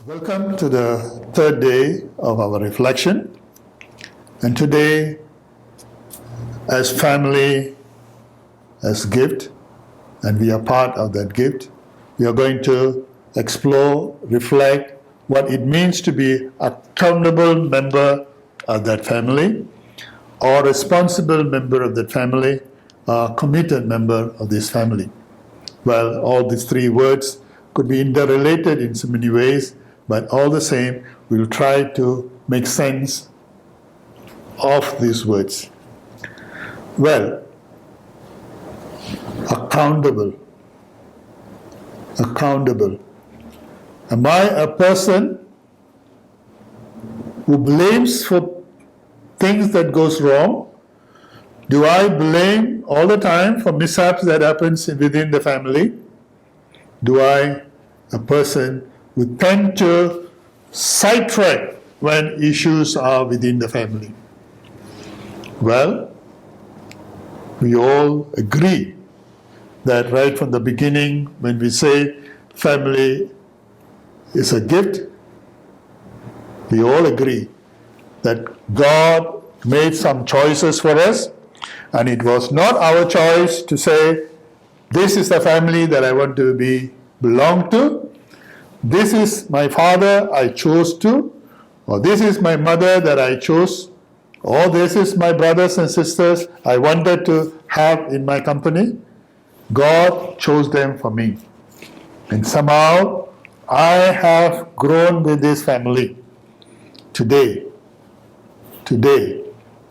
Welcome to the third day of our reflection. And today, as family, as gift, and we are part of that gift, we are going to explore, reflect what it means to be a accountable member of that family, or responsible member of that family, a committed member of this family. Well, all these three words could be interrelated in so many ways, but all the same, we'll try to make sense of these words. Well, accountable. Accountable. Am I a person who blames for things that goes wrong? Do I blame all the time for mishaps that happens within the family? Do I, a person who tend to sidetrack when issues are within the family? Well, we all agree that right from the beginning, when we say family is a gift, we all agree that God made some choices for us, and it was not our choice to say, this is the family that I want to belong to. This is my father I chose to, or this is my mother that I chose, or this is my brothers and sisters I wanted to have in my company. God chose them for me. And somehow I have grown with this family. Today,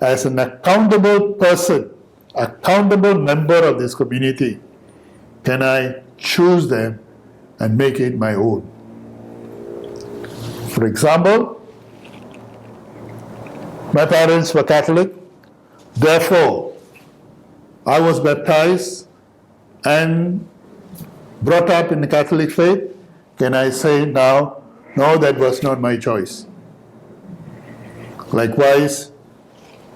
as an accountable person, accountable member of this community, can I choose them and make it my own? For example, my parents were Catholic, therefore I was baptized and brought up in the Catholic faith. Can I say now, no, that was not my choice? Likewise,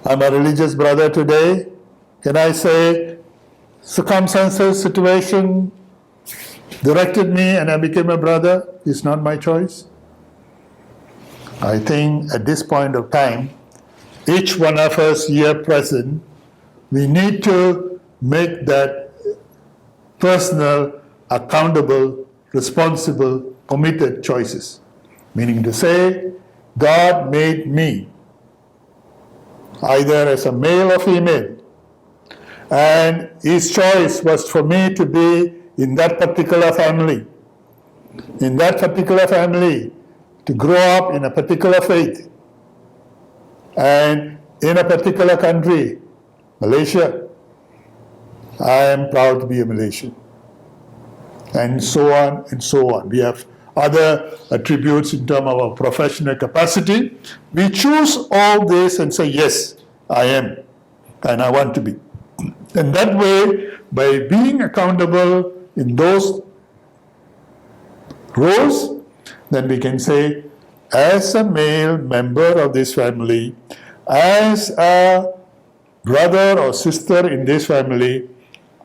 I'm a religious brother today. Can I say circumstances, situation directed me and I became a brother? It's not my choice. I think at this point of time, each one of us here present, we need to make that personal, accountable, responsible, committed choices. Meaning to say, God made me either as a male or female, and His choice was for me to be in that particular family. In that particular family, to grow up in a particular faith, and in a particular country, Malaysia. I am proud to be a Malaysian. And so on and so on. We have other attributes in terms of our professional capacity. We choose all this and say, yes, I am, and I want to be. And that way, by being accountable in those roles, then we can say, as a male member of this family, as a brother or sister in this family,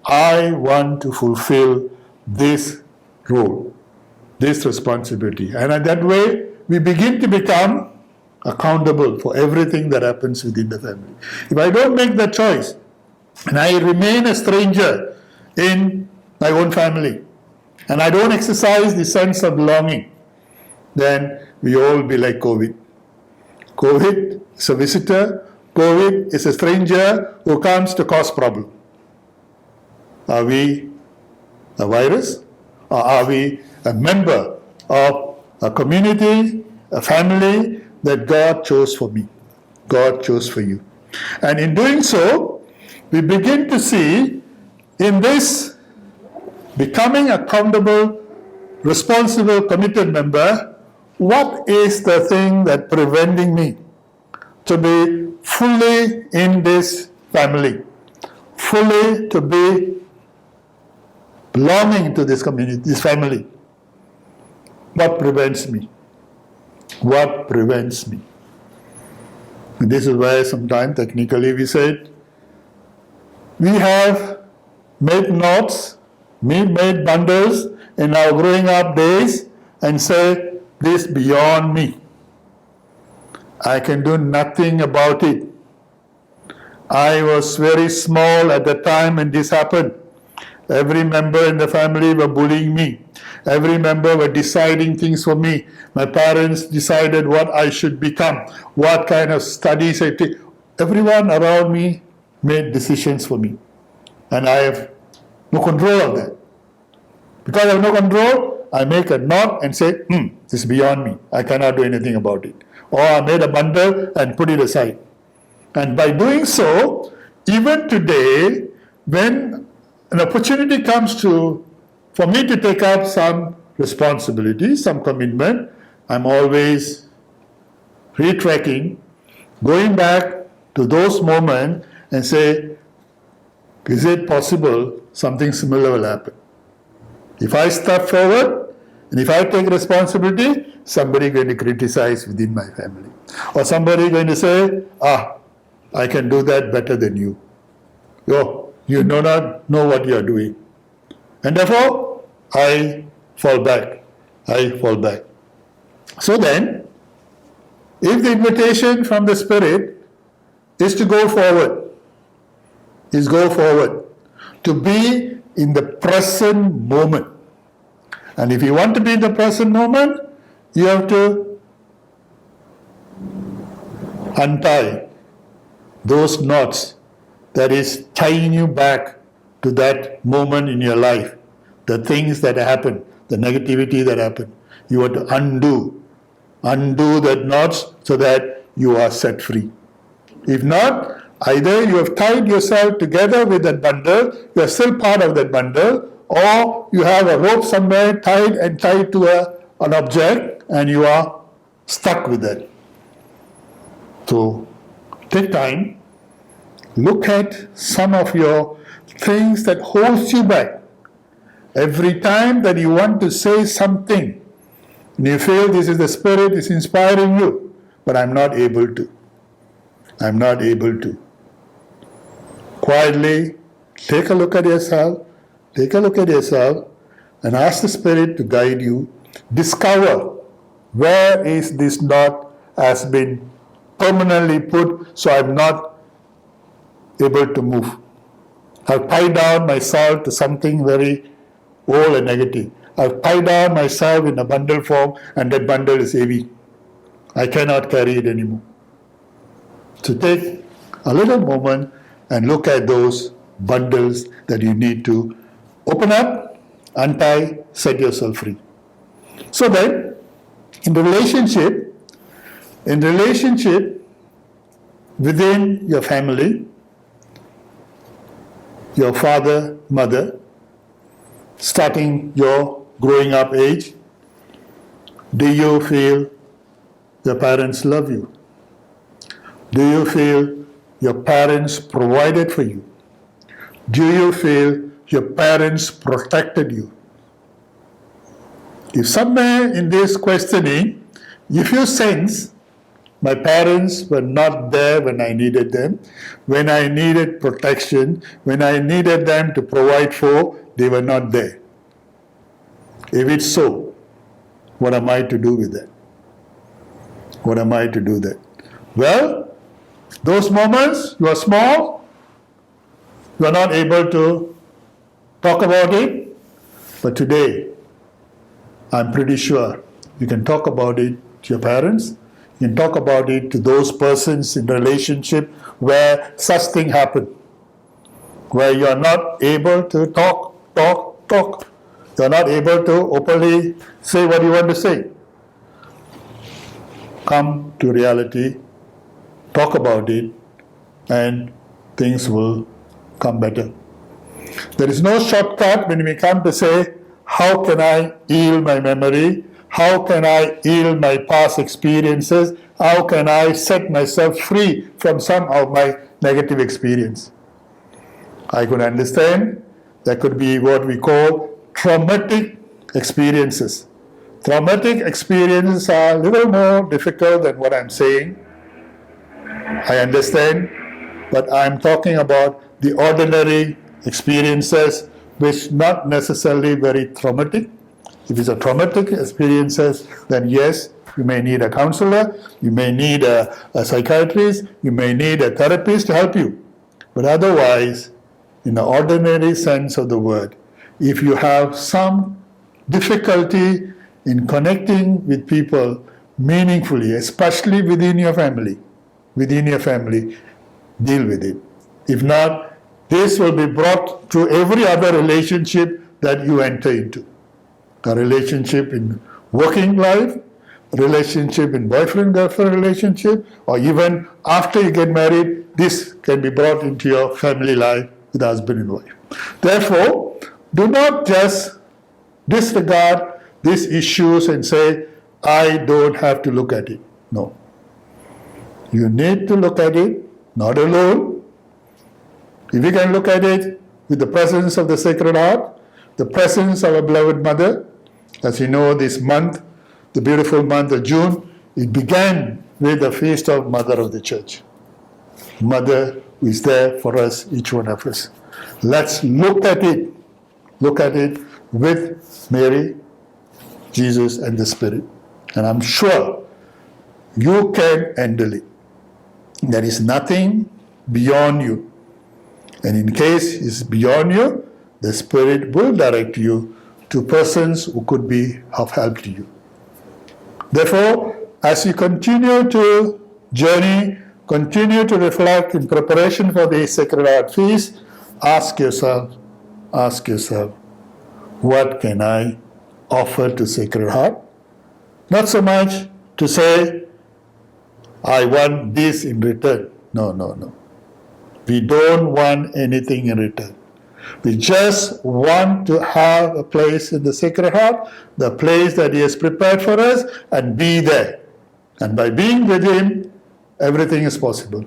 I want to fulfill this role, this responsibility. And in that way, we begin to become accountable for everything that happens within the family. If I don't make that choice, and I remain a stranger in my own family, and I don't exercise the sense of belonging, then we all be like COVID. COVID is a visitor. COVID is a stranger who comes to cause problem. Are we a virus, or are we a member of a community, a family that God chose for me, God chose for you? And in doing so, we begin to see in this becoming accountable, responsible, committed member, what is the thing that preventing me to be fully in this family, fully to be belonging to this community, this family? What prevents me? What prevents me? And this is why sometimes technically we said, we have made notes, we made bundles in our growing up days and say, this beyond me. I can do nothing about it. I was very small at the time when this happened. Every member in the family were bullying me. Every member were deciding things for me. My parents decided what I should become, what kind of studies I take. Everyone around me made decisions for me. And I have no control of that. Because I have no control, I make a knot and say, this is beyond me. I cannot do anything about it. Or I made a bundle and put it aside. And by doing so, even today, when an opportunity comes for me to take up some responsibility, some commitment, I'm always retracking, going back to those moments and say, is it possible something similar will happen? If I step forward and if I take responsibility, somebody is going to criticize within my family. Or somebody is going to say, I can do that better than you. You do not know what you are doing. And therefore, I fall back. So then, if the invitation from the Spirit is to go forward, to be in the present moment. And if you want to be in the present moment, you have to untie those knots that is tying you back to that moment in your life, the things that happen, the negativity that happened. You have to undo that knots so that you are set free. If not, either you have tied yourself together with that bundle, you are still part of that bundle, or you have a rope somewhere tied to an object and you are stuck with it. So take time, look at some of your things that holds you back. Every time that you want to say something, and you feel this is the Spirit is inspiring you, but I'm not able to. Quietly take a look at yourself and ask the Spirit to guide you. Discover where is this knot has been permanently put so I'm not able to move. I've tied down myself to something very old and negative. I've tied down myself in a bundle form and that bundle is heavy. I cannot carry it anymore. So take a little moment and look at those bundles that you need to open up, untie, set yourself free. So then, in relationship within your family, your father, mother, starting your growing up age, do you feel your parents love you? Do you feel your parents provided for you? Do you feel your parents protected you? If somewhere in this questioning, if you sense my parents were not there when I needed them, when I needed protection, when I needed them to provide for, they were not there. If it's so, what am I to do with that? Well, those moments, you are small, you are not able to talk about it, but today, I'm pretty sure you can talk about it to your parents, you can talk about it to those persons in relationship where such thing happen, where you are not able to talk. You are not able to openly say what you want to say. Come to reality, talk about it, and things will come better. There is no shortcut when we come to say, how can I heal my memory? How can I heal my past experiences? How can I set myself free from some of my negative experience? I could understand there could be what we call traumatic experiences. Traumatic experiences are a little more difficult than what I'm saying. I understand, but I'm talking about the ordinary experiences which not necessarily very traumatic. If it's a traumatic experiences, then yes, you may need a counselor, you may need a psychiatrist, you may need a therapist to help you. But otherwise, in the ordinary sense of the word, if you have some difficulty in connecting with people meaningfully, especially within your family, deal with it. If not, this will be brought to every other relationship that you enter into. A relationship in working life, a relationship in boyfriend-girlfriend relationship, or even after you get married, this can be brought into your family life with husband and wife. Therefore, do not just disregard these issues and say, I don't have to look at it. No. You need to look at it, not alone. If you can look at it with the presence of the Sacred Heart, the presence of our beloved Mother, as you know, this month, the beautiful month of June, it began with the feast of Mother of the Church. Mother who is there for us, each one of us. Let's look at it with Mary, Jesus, and the Spirit. And I'm sure you can handle it. There is nothing beyond you. And in case it's beyond you, the Spirit will direct you to persons who could be of help to you. Therefore, as you continue to journey, continue to reflect in preparation for the Sacred Heart Feast, ask yourself, what can I offer to Sacred Heart? Not so much to say, I want this in return. No. We don't want anything in return. We just want to have a place in the Sacred Heart, the place that He has prepared for us, and be there. And by being with Him, everything is possible.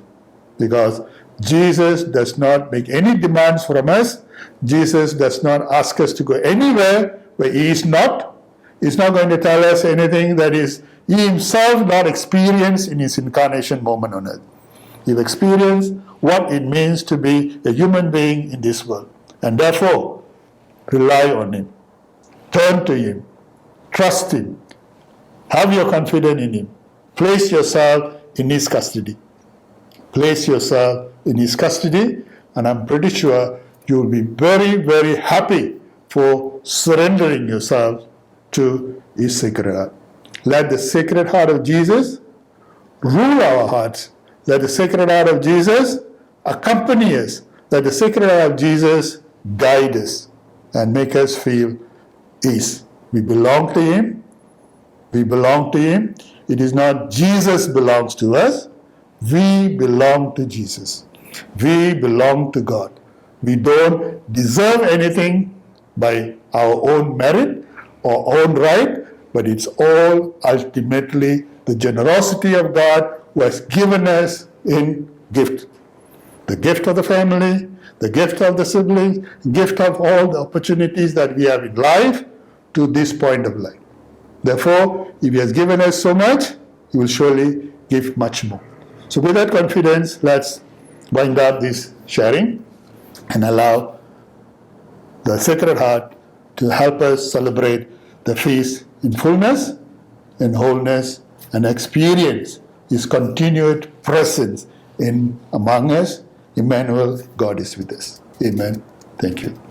Because Jesus does not make any demands from us. Jesus does not ask us to go anywhere where He is not. He's not going to tell us anything that is He Himself not experienced in His incarnation moment on earth. He's experienced what it means to be a human being in this world. And therefore, rely on Him. Turn to Him. Trust Him. Have your confidence in Him. Place yourself in His custody. Place yourself in His custody, and I'm pretty sure you will be very, very happy for surrendering yourself to His Sacred Heart. Let the Sacred Heart of Jesus rule our hearts. Let the Sacred Heart of Jesus accompany us. Let the Sacred Heart of Jesus guide us and make us feel ease. We belong to Him. We belong to Him. It is not Jesus belongs to us. We belong to Jesus. We belong to God. We don't deserve anything by our own merit or own right, but it's all ultimately the generosity of God who has given us in gift. The gift of the family, the gift of the siblings, gift of all the opportunities that we have in life to this point of life. Therefore, if He has given us so much, He will surely give much more. So with that confidence, let's wind up this sharing and allow the Sacred Heart to help us celebrate the feast in fullness, in wholeness, and experience His continued presence in among us. Emmanuel, God is with us. Amen. Thank you.